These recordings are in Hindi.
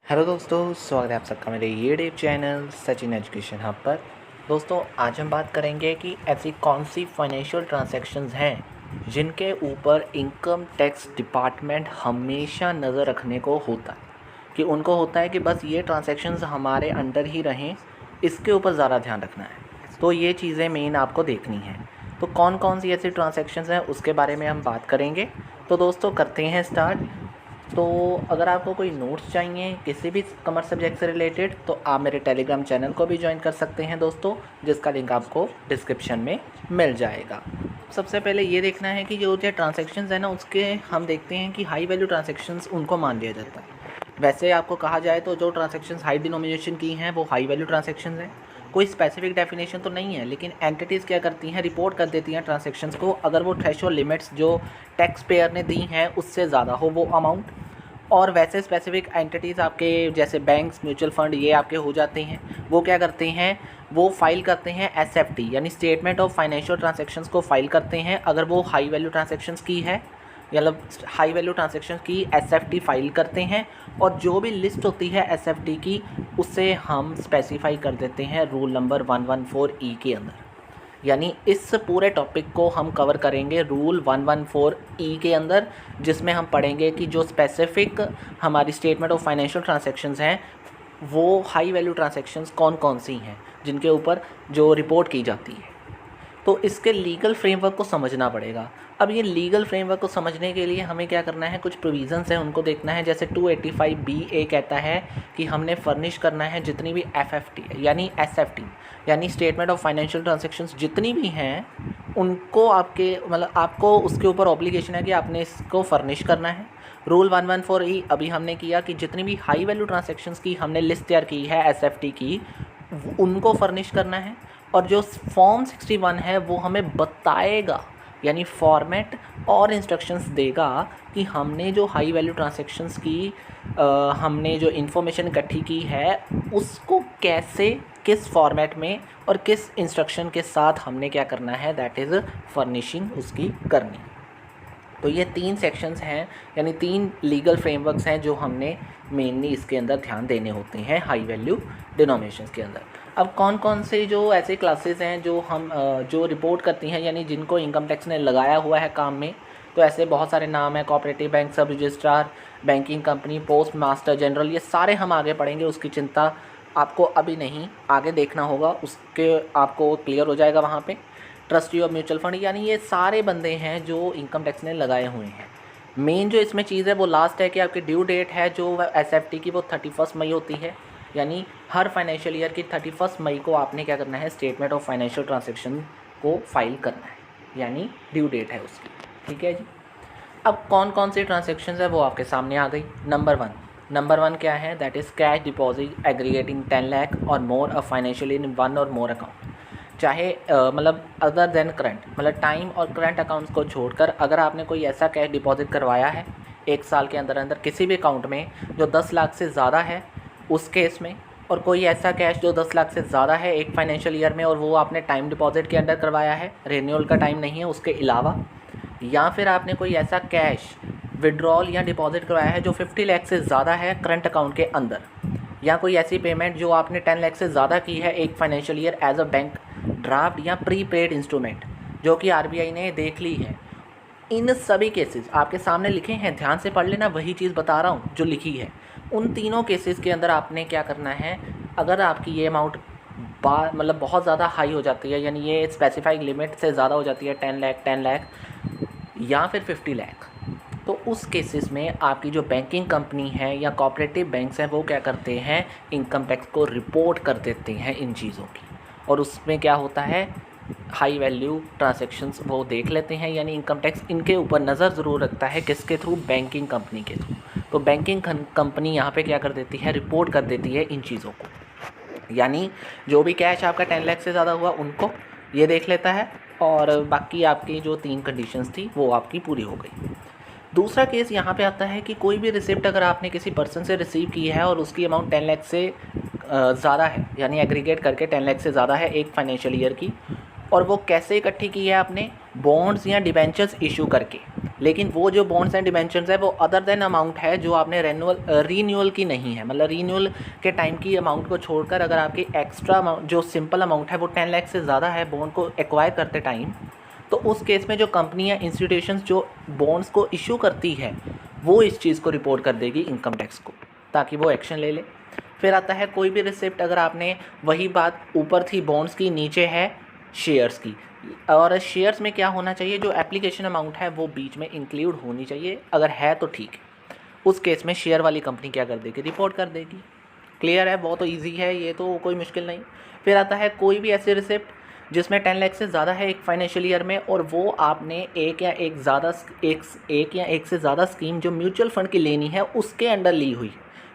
हेलो दोस्तों, स्वागत है आप सबका मेरे YouTube channel Sachin education hub पर। दोस्तों, आज हम बात करेंगे कि ऐसी कौन सी फाइनेंशियल ट्रांजैक्शंस हैं जिनके ऊपर इनकम टैक्स डिपार्टमेंट हमेशा नज़र रखने को होता है कि उनको होता है कि बस ये ट्रांजैक्शंस हमारे अंडर ही रहें, इसके ऊपर ज़्यादा ध्यान रखना है। तो ये चीज़ें मेन आपको देखनी हैं। तो कौन कौन सी ऐसी ट्रांजैक्शंस हैं उसके बारे में हम बात करेंगे। तो दोस्तों, करते हैं स्टार्ट। तो अगर आपको कोई नोट्स चाहिए किसी भी कॉमर्स सब्जेक्ट से रिलेटेड तो आप मेरे टेलीग्राम चैनल को भी ज्वाइन कर सकते हैं दोस्तों, जिसका लिंक आपको डिस्क्रिप्शन में मिल जाएगा। सबसे पहले ये देखना है कि जो ट्रांजैक्शंस है ना, उसके हम देखते हैं कि हाई वैल्यू ट्रांजैक्शंस उनको मान लिया जाता है। वैसे आपको कहा जाए तो जो ट्रांजैक्शंस हाई डिनोमिनेशन की हैं वो हाई वैल्यू ट्रांजैक्शंस हैं। कोई स्पेसिफिक डेफिनेशन तो नहीं है, लेकिन एंटिटीज़ क्या करती हैं, रिपोर्ट कर देती हैं ट्रांजैक्शंस को अगर वो थ्रेशोल्ड लिमिट्स जो टैक्स पेयर ने दी हैं उससे ज़्यादा हो वो अमाउंट। और वैसे स्पेसिफिक एंटिटीज़ आपके जैसे बैंक्स, म्यूचुअल फंड, ये आपके हो जाते हैं। वो क्या करते हैं, वो फाइल करते हैं एसएफटी यानी स्टेटमेंट ऑफ फाइनेंशियल ट्रांजैक्शंस को फाइल करते हैं अगर वो हाई वैल्यू ट्रांजैक्शंस की है, मतलब हाई वैल्यू ट्रांजैक्शंस की एसएफटी फाइल करते हैं। और जो भी लिस्ट होती है एसएफटी की उसे हम स्पेसिफाई कर देते हैं रूल नंबर 114E के अंदर। यानी इस पूरे टॉपिक को हम कवर करेंगे रूल 114E के अंदर, जिसमें हम पढ़ेंगे कि जो स्पेसिफिक हमारी स्टेटमेंट ऑफ फाइनेंशियल ट्रांजैक्शंस हैं वो हाई वैल्यू ट्रांजैक्शंस कौन कौन सी हैं जिनके ऊपर जो रिपोर्ट की जाती है। तो इसके लीगल फ्रेमवर्क को समझना पड़ेगा। अब ये लीगल फ्रेमवर्क को समझने के लिए हमें क्या करना है, कुछ प्रोविज़न्स हैं उनको देखना है। जैसे 285BA कहता है कि हमने फर्निश करना है जितनी भी एफएफटी यानी एसएफटी यानी स्टेटमेंट ऑफ फाइनेंशियल ट्रांजैक्शंस जितनी भी हैं उनको आपको उसके ऊपर ऑब्लिगेशन है कि आपने इसको फर्निश करना है। रूल 114E अभी हमने किया कि जितनी भी हाई वैल्यू ट्रांजैक्शंस की हमने लिस्ट तैयार की है एसएफटी की, उनको फर्निश करना है। और जो फॉर्म 61 है वो हमें बताएगा यानी फॉर्मेट और इंस्ट्रक्शंस देगा कि हमने जो हाई वैल्यू ट्रांजैक्शंस की हमने जो इन्फॉर्मेशन इकट्ठी की है उसको कैसे, किस फॉर्मेट में और किस इंस्ट्रक्शन के साथ हमने क्या करना है, दैट इज़ फर्निशिंग उसकी करनी। तो ये 3 सेक्शंस हैं यानी 3 लीगल फ्रेमवर्क्स हैं जो हमने मेनली इसके अंदर ध्यान देने होते हैं हाई वैल्यू डिनोमिनेशंस के अंदर। अब कौन कौन से जो ऐसे क्लासेस हैं जो हम जो रिपोर्ट करती हैं यानी जिनको इनकम टैक्स ने लगाया हुआ है काम में, तो ऐसे बहुत सारे नाम हैं, कोऑपरेटिव बैंक, सब registrar, banking company, post master general, ये सारे हम आगे पढ़ेंगे। उसकी चिंता आपको अभी नहीं, आगे देखना होगा, उसके आपको क्लियर हो जाएगा वहाँ पे। ट्रस्टी ऑफ म्यूचुअल फंड यानी ये सारे बंदे हैं जो इनकम टैक्स ने लगाए हुए हैं। मेन जो इसमें चीज़ है वो लास्ट है कि आपकी ड्यू डेट है जो एसएफटी की वो 31 मई होती है। यानी हर फाइनेंशियल ईयर की 31 मई को आपने क्या करना है, स्टेटमेंट ऑफ फाइनेंशियल ट्रांजैक्शन को फाइल करना है, यानी ड्यू डेट है उसकी। ठीक है जी। अब कौन कौन सी ट्रांजैक्शंस है वो आपके सामने आ गई। नंबर वन क्या है, that is cash deposit aggregating 10 lakh और मोर अ फाइनेंशियल इन वन और मोर अकाउंट। चाहे अदर देन करंट, मतलब टाइम और करंट अकाउंट्स को छोड़कर अगर आपने कोई ऐसा कैश डिपॉजिट करवाया है 1 साल के अंदर अंदर किसी भी अकाउंट में जो 10 लाख से ज़्यादा है उस केस में, और कोई ऐसा कैश जो 10 लाख से ज़्यादा है एक फाइनेंशियल ईयर में और वो आपने टाइम डिपॉजिट के अंदर करवाया है, रिन्यूअल का टाइम नहीं है उसके अलावा, या फिर आपने कोई ऐसा कैश विड्रॉल या डिपॉजिट करवाया है जो 50 लाख से ज़्यादा है करंट अकाउंट के अंदर, या कोई ऐसी पेमेंट जो आपने 10 लाख से ज़्यादा की है एक financial year as a bank draft या प्री पेड इंस्ट्रूमेंट जो कि आरबीआई ने देख ली है। इन सभी केसेस आपके सामने लिखे हैं, ध्यान से पढ़ लेना, वही चीज़ बता रहा हूँ जो लिखी है। उन तीनों केसेस के अंदर आपने क्या करना है, अगर आपकी ये अमाउंट बहुत ज़्यादा हाई हो जाती है यानी ये स्पेसिफाइड लिमिट से ज़्यादा हो जाती है 10 लाख या फिर 50 लाख, तो उस केसेस में आपकी जो बैंकिंग कंपनी है या कोऑपरेटिव बैंक्स हैं वो क्या करते हैं, इनकम टैक्स को रिपोर्ट कर देते हैं इन चीज़ों की। और उसमें क्या होता है, हाई वैल्यू ट्रांजैक्शंस वो देख लेते हैं, यानी इनकम टैक्स इनके ऊपर नज़र ज़रूर रखता है, किसके थ्रू, बैंकिंग कंपनी के थ्रू। तो बैंकिंग कंपनी यहाँ पे क्या कर देती है, रिपोर्ट कर देती है इन चीज़ों को। यानी जो भी कैश आपका 10 लाख से ज़्यादा हुआ उनको ये देख लेता है, और बाकी आपकी जो 3 कंडीशंस थी वो आपकी पूरी हो गई। दूसरा केस यहाँ पे आता है कि कोई भी रिसिप्ट अगर आपने किसी पर्सन से रिसीव की है और उसकी अमाउंट 10 लाख से ज़्यादा है, यानी एग्रीगेट करके 10 लाख से ज़्यादा है एक फाइनेंशियल ईयर की, और वो कैसे इकट्ठी की है आपने, बॉन्ड्स या डिबेंचर्स इशू करके। लेकिन वो जो बॉन्ड्स एंड डिबेंचर्स है वो अदर देन अमाउंट है जो आपने रीन्यूअल की नहीं है, मतलब रीन्यूअल के टाइम की अमाउंट को छोड़कर अगर आपकी एक्स्ट्रा अमाउंट जो सिंपल अमाउंट है वो 10 लाख से ज़्यादा है बॉन्ड को एक्वायर करते टाइम, तो उस केस में जो कंपनी या इंस्टीट्यूशंस जो बॉन्ड्स को इशू करती है वो इस चीज़ को रिपोर्ट कर देगी इनकम टैक्स को, ताकि वो एक्शन ले ले। फिर आता है कोई भी रिसिप्ट, अगर आपने वही बात ऊपर थी बॉन्ड्स की, नीचे है शेयर्स की, और शेयर्स में क्या होना चाहिए, जो एप्लीकेशन अमाउंट है वो बीच में इंक्लूड होनी चाहिए, अगर है तो ठीक है। उस केस में शेयर वाली कंपनी क्या कर देगी, रिपोर्ट कर देगी। क्लियर है, बहुत ईजी है, ये तो कोई मुश्किल नहीं। फिर आता है कोई भी ऐसी रिसिप्ट जिसमें 10 लाख से ज़्यादा है एक फाइनेंशियल ईयर में, और वो आपने एक या एक से ज़्यादा स्कीम जो म्यूचुअल फ़ंड की लेनी है उसके अंडर ली हुई,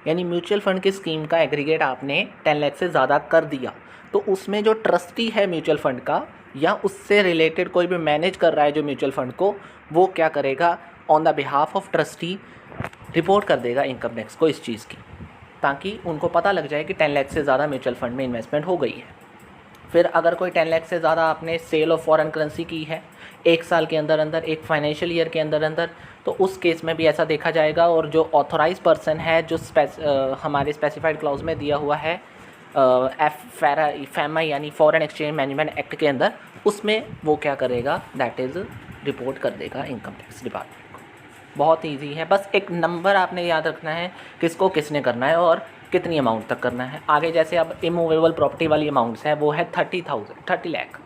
यानी म्यूचुअल फ़ंड की स्कीम का एग्रीगेट आपने 10 लाख से ज़्यादा कर दिया, तो उसमें जो ट्रस्टी है म्यूचुअल फ़ंड का या उससे रिलेटेड कोई भी मैनेज कर रहा है जो म्यूचुअल फ़ंड को, वो क्या करेगा, on the behalf of trustee report कर देगा इनकम टैक्स को इस चीज़ की, ताकि उनको पता लग जाए कि 10 लाख से ज़्यादा म्यूचुअल फ़ंड में इन्वेस्टमेंट हो गई है। फिर अगर कोई 10 लाख से ज़्यादा आपने सेल ऑफ फॉरेन करेंसी की है एक साल के अंदर अंदर, एक फाइनेंशियल ईयर के अंदर अंदर, तो उस केस में भी ऐसा देखा जाएगा, और जो ऑथोराइज पर्सन है जो हमारे स्पेसिफाइड क्लाउज में दिया हुआ है फैमा यानी फॉरेन एक्सचेंज मैनेजमेंट एक्ट के अंदर, उसमें वो क्या करेगा, दैट इज़ रिपोर्ट कर देगा इनकम टैक्स डिपार्टमेंट को। बहुत ईजी है, बस एक नंबर आपने याद रखना है किसको किसने करना है और कितनी अमाउंट तक करना है। आगे जैसे अब इमूवेबल प्रॉपर्टी वाली अमाउंट्स है वो है 30 लाख।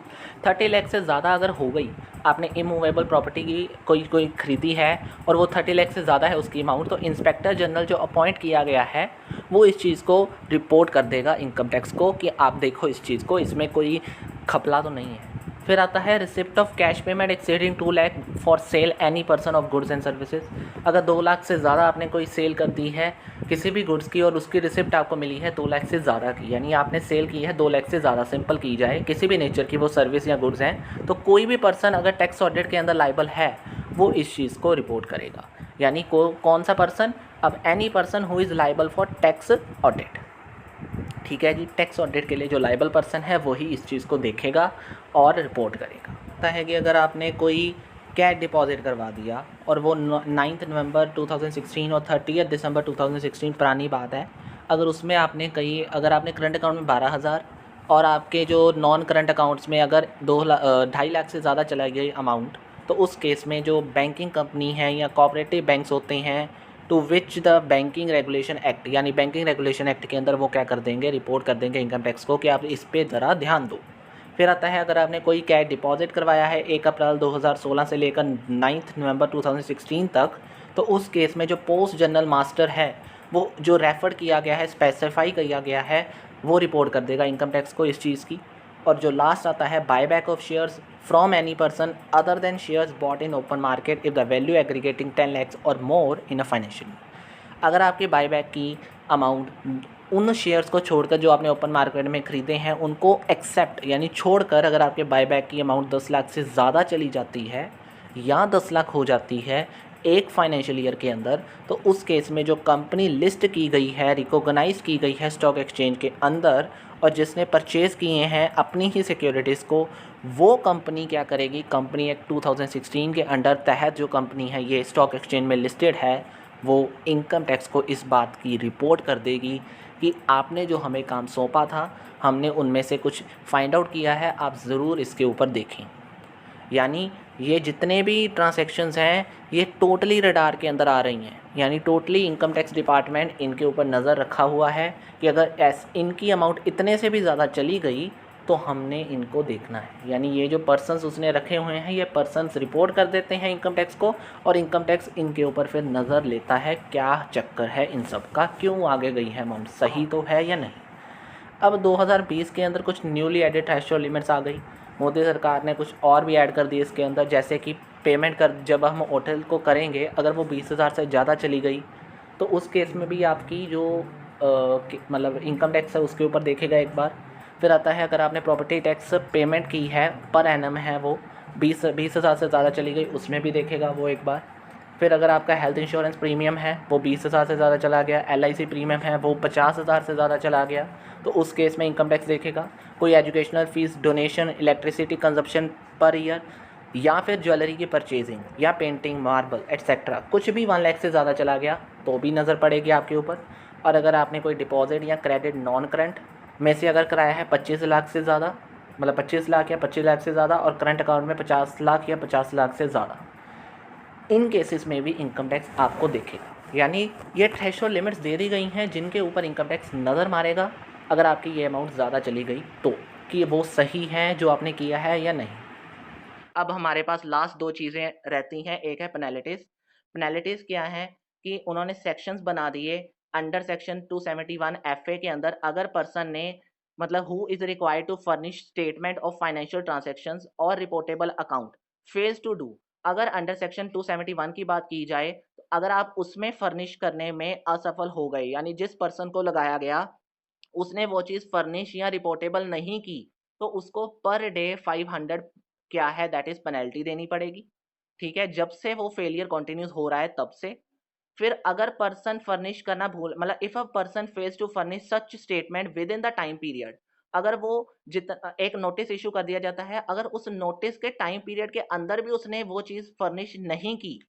30 लाख से ज़्यादा अगर हो गई, आपने इमूवेबल प्रॉपर्टी की कोई खरीदी है और वो 30 लाख से ज़्यादा है उसकी अमाउंट, तो इंस्पेक्टर जनरल जो अपॉइंट किया गया है वो इस चीज़ को रिपोर्ट कर देगा इनकम टैक्स को कि आप देखो इस चीज़ को, इसमें कोई खपला तो नहीं है। फिर आता है receipt of cash payment exceeding 2 lakh for sale any person of goods and services. अगर 2 लाख से ज़्यादा आपने कोई सेल कर दी है किसी भी गुड्स की और उसकी रिसिप्ट आपको मिली है 2 लाख से ज़्यादा की, यानी आपने सेल की है 2 लाख से ज़्यादा, सिंपल की जाए, किसी भी नेचर की वो सर्विस या गुड्स हैं, तो कोई भी पर्सन अगर टैक्स ऑडिट के अंदर लायबल है वो इस चीज़ को रिपोर्ट करेगा। यानी कौन सा पर्सन, अब any person who is liable for tax audit. ठीक है जी, टैक्स ऑडिट के लिए जो लायबल पर्सन है वही इस चीज़ को देखेगा और रिपोर्ट करेगा। होता है कि अगर आपने कोई कैश डिपॉजिट करवा दिया और वो 9 नवंबर 2016 और 30 दिसंबर 2016 पुरानी बात है, अगर उसमें आपने अगर आपने करंट अकाउंट में 12,000 और आपके जो नॉन करंट अकाउंट्स में अगर 2.5 लाख से ज़्यादा चला गई अमाउंट, तो उस केस में जो बैंकिंग कंपनी है या कोऑपरेटिव बैंक्स होते हैं to which the banking regulation act, यानी बैंकिंग रेगुलेशन एक्ट के अंदर वो क्या कर देंगे, रिपोर्ट कर देंगे इनकम टैक्स को कि आप इस पे ज़रा ध्यान दो। फिर आता है अगर आपने कोई कैश डिपॉजिट करवाया है 1 अप्रैल 2016 से लेकर 9 नवंबर 2016 तक, तो उस केस में जो पोस्ट जनरल मास्टर है वो जो रेफर किया गया है, स्पेसिफाई किया गया है, वो रिपोर्ट कर देगा इनकम टैक्स को इस चीज़ की। और जो लास्ट आता है buyback of shares from any person other than shares bought in open market if the value aggregating 10 lakhs और मोर इन अ फाइनेंशियल ईयर। अगर आपके बायबैक की अमाउंट उन शेयर्स को छोड़कर जो आपने ओपन मार्केट में ख़रीदे हैं उनको एक्सेप्ट यानी छोड़कर अगर आपके बायबैक की अमाउंट 10 लाख से ज़्यादा चली जाती है या 10 लाख हो जाती है एक फाइनेंशियल ईयर के अंदर, तो उस केस में जो कंपनी लिस्ट की गई है, रिकॉग्नाइज की गई है स्टॉक एक्सचेंज के अंदर और जिसने परचेज़ किए हैं अपनी ही सिक्योरिटीज़ को, वो कंपनी क्या करेगी, कंपनी एक्ट 2016 के अंडर तहत जो कंपनी है ये स्टॉक एक्सचेंज में लिस्टेड है, वो इनकम टैक्स को इस बात की रिपोर्ट कर देगी कि आपने जो हमें काम सौंपा था हमने उनमें से कुछ फाइंड आउट किया है, आप ज़रूर इसके ऊपर देखें। यानी ये जितने भी ट्रांजैक्शंस हैं ये टोटली रडार के अंदर आ रही हैं, यानी टोटली इनकम टैक्स डिपार्टमेंट इनके ऊपर नज़र रखा हुआ है कि अगर इनकी अमाउंट इतने से भी ज़्यादा चली गई तो हमने इनको देखना है। यानी ये जो पर्सन्स उसने रखे हुए हैं ये पर्सन्स रिपोर्ट कर देते हैं इनकम टैक्स को और इनकम टैक्स इनके ऊपर फिर नज़र लेता है क्या चक्कर है इन सब का, क्यों आगे गई है अमाउंट, सही तो है या नहीं। अब 2020 के अंदर कुछ न्यूली एडेड थ्रेशोल्ड लिमिट्स आ गई, मोदी सरकार ने कुछ और भी ऐड कर दिए इसके अंदर, जैसे कि पेमेंट कर जब हम होटल को करेंगे अगर वो 20,000 से ज़्यादा चली गई तो उस केस में भी आपकी जो मतलब इनकम टैक्स है उसके ऊपर देखेगा एक बार। फिर आता है अगर आपने प्रॉपर्टी टैक्स पेमेंट की है पर एनम है वो 20,000 से ज़्यादा चली गई, उसमें भी देखेगा वो एक बार। फिर अगर आपका हेल्थ इंश्योरेंस प्रीमियम है वो 20,000 से ज़्यादा चला गया, LIC प्रीमियम है वो 50,000 से ज़्यादा चला गया, तो उस केस में इनकम टैक्स देखेगा। कोई educational fees, donation, electricity consumption per year या फिर ज्वेलरी की परचेजिंग या पेंटिंग, मार्बल एटसेट्रा, कुछ भी 1 लाख से ज़्यादा चला गया तो भी नज़र पड़ेगी आपके ऊपर। और अगर आपने कोई डिपॉजिट या क्रेडिट नॉन करंट में से अगर कराया है 25 लाख से ज़्यादा, मतलब 25 लाख या 25 लाख से ज़्यादा, और करंट अकाउंट में 50 लाख या 50 लाख से ज़्यादा, इन केसेस में भी इनकम टैक्स आपको दिखेगा। यानी ये थ्रेशोल्ड लिमिट्स दे दी गई हैं जिनके ऊपर इनकम टैक्स नज़र मारेगा अगर आपकी ये अमाउंट ज़्यादा चली गई तो, कि वो सही है जो आपने किया है या नहीं। अब हमारे पास लास्ट 2 चीज़ें रहती हैं, एक है पेनल्टीज़। पेनल्टीज़ क्या है कि उन्होंने सेक्शंस बना दिए अंडर सेक्शन 271 एफए के अंदर, अगर पर्सन ने मतलब who is required to furnish statement of financial transactions और reportable account fails to do. अगर अंडर सेक्शन 271 की बात की जाए, तो अगर आप उसमें फर्निश करने में असफल हो गए, यानी जिस पर्सन को लगाया गया उसने वो चीज़ फर्निश या रिपोर्टेबल नहीं की, तो उसको पर डे 500 क्या है दैट इज़ पेनल्टी देनी पड़ेगी। ठीक है? जब से वो फेलियर कंटिन्यूज़ हो रहा है तब से। फिर अगर पर्सन फर्निश करना भूल, मतलब if a person fails to furnish such statement within the time period, अगर वो एक नोटिस इश्यू कर दिया जाता है, अगर उस नोटिस के टाइम पीरियड के अंदर भी उसने वो चीज़ फर्निश नहीं की,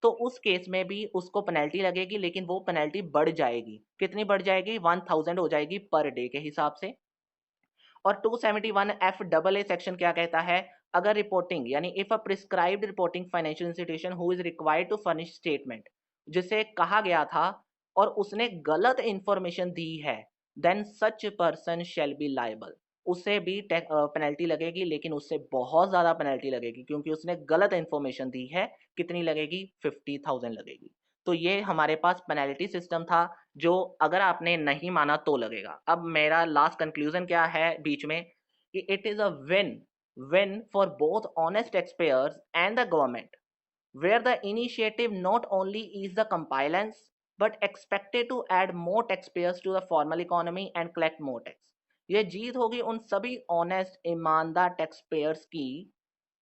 तो उस केस में भी उसको पेनल्टी लगेगी, लेकिन वो पेनल्टी बढ़ जाएगी। कितनी बढ़ जाएगी? 1000 हो जाएगी पर डे के हिसाब से। और 271 एफ डबल ए सेक्शन क्या कहता है? अगर रिपोर्टिंग, यानी if a prescribed reporting financial institution who is required to furnish statement, जिसे कहा गया था और उसने गलत इंफॉर्मेशन दी है, then such person shall be liable. उसे भी पेनल्टी लगेगी, लेकिन उससे बहुत ज्यादा पेनल्टी लगेगी क्योंकि उसने गलत इंफॉर्मेशन दी है। कितनी लगेगी? 50,000 लगेगी। तो ये हमारे पास पेनल्टी सिस्टम था जो अगर आपने नहीं माना तो लगेगा। अब मेरा लास्ट कंक्लूजन क्या है बीच में, कि it is a win win for both honest taxpayers and the government, where the initiative not only ease the compliance but expected to add more taxpayers to the formal economy and collect more tax। ये जीत होगी उन सभी ऑनेस्ट ईमानदार टैक्सपेयर्स की,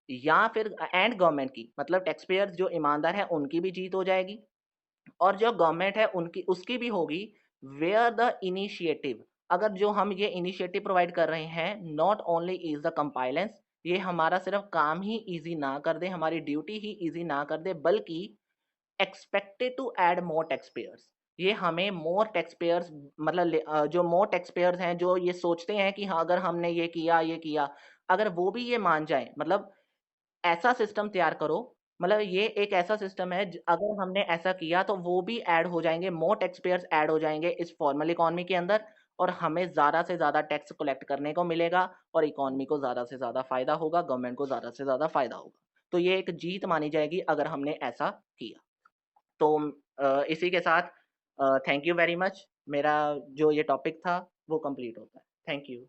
या फिर एंड गवर्नमेंट की, मतलब टैक्सपेयर्स जो ईमानदार है उनकी भी जीत हो जाएगी और जो गवर्नमेंट है उनकी उसकी भी होगी। वेयर द इनिशिएटिव, अगर जो हम ये इनिशिएटिव प्रोवाइड कर रहे हैं not only is the compliance, ये हमारा सिर्फ काम ही इजी ना कर दे, हमारी ड्यूटी ही इजी ना कर दे, बल्कि expected to add more tax payers, ये हमें मोर टैक्स पेयर्स, मतलब जो मोर टैक्स पेयर्स हैं जो ये सोचते हैं कि हाँ अगर हमने ये किया, अगर वो भी ये मान जाएं, मतलब ऐसा सिस्टम तैयार करो, मतलब ये एक ऐसा सिस्टम है अगर हमने ऐसा किया तो वो भी ऐड हो जाएंगे, मोर टैक्स पेयर्स ऐड हो जाएंगे इस फॉर्मल इकोनॉमी के अंदर, और हमें ज़्यादा से ज़्यादा टैक्स कलेक्ट करने को मिलेगा और इकोनॉमी को ज़्यादा से ज़्यादा फ़ायदा होगा, गवर्नमेंट को ज़्यादा से ज़्यादा फ़ायदा होगा। तो ये एक जीत मानी जाएगी अगर हमने ऐसा किया। तो इसी के साथ थैंक यू वेरी मच, मेरा जो ये टॉपिक था वो कंप्लीट होता है। Thank you.